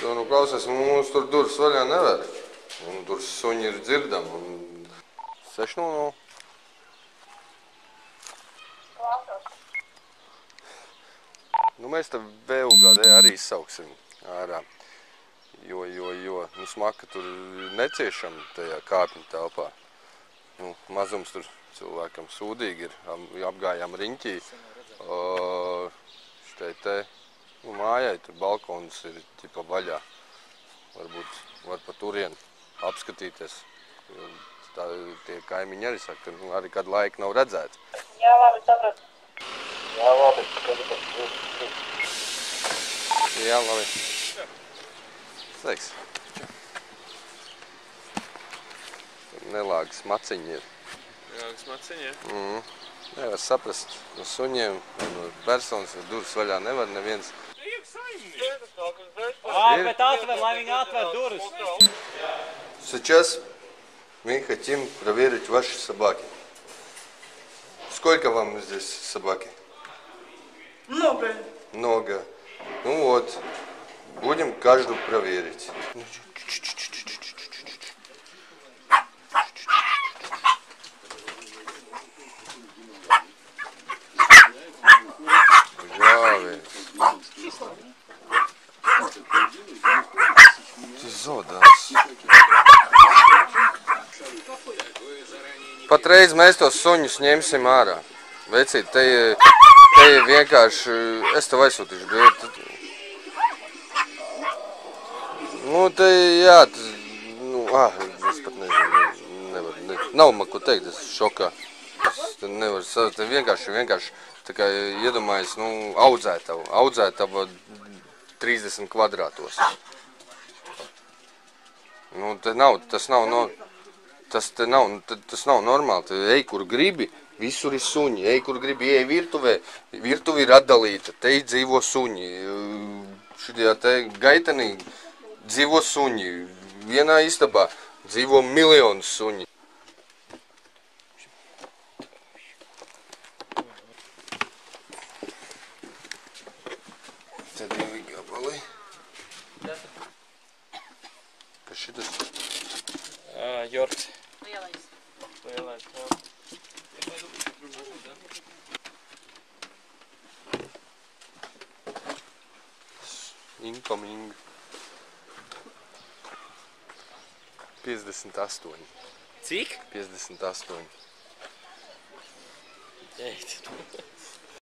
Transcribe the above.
Nu, klausies, mums tur durvis vaļā nevar. Un tur suņi ir dzirdami. 6:00. Nu, mēs te VUGD arī izsauksim ārā. Jo, nu, smaka tur neciešam tajā kāpņu telpā. Nu, mazums tur cilvēkam sūdīgi ir. Apgājām riņķī. Šitai te, nu, mājai tur balkons ir ķipa vaļā. Varbūt var pa turienu apskatīties. Tā, tie kaimiņi arī saka, ka nu, arī kādu laiku nav redzēts. Jā, labi, sapratu. Jā, labi. Jā, labi. Sveiks. Nelāgas maciņi ir. Nelāgas maciņi, ja? Nevar saprast no suņiem, no personas, durvis vaļā nevar neviens. Bet atver, lai viņi atver durvis. Сейчас мы хотим проверить ваши собаки. Сколько вам здесь собаки? Много. Много. Ну вот, будем каждую проверить. Patreiz mēs tos suņus ņemsim ārā. Vecīt, te ir vienkārši, es tev aizsūtīšu bildi. Nu, te, jā, es pat nevaru, nav man ko teikt, es šokā. Es nevaru saprast, te vienkārši, tā kā iedomājies, nu, audzētava 30 kvadrātos. Nu, tas nav normāli. Te ej, kur gribi, visur ir suņi. Ej, kur gribi, ej virtuvē. Virtuve ir atdalīta. Te dzīvo suņi. Šitajā te gaitenī dzīvo suņi. Vienā istabā dzīvo miljonus suņi. Te 2 gabali. Kas šitas? Jorks. Lielais. Lielais, jā. Incoming. 58. Cik? 58. Jeit.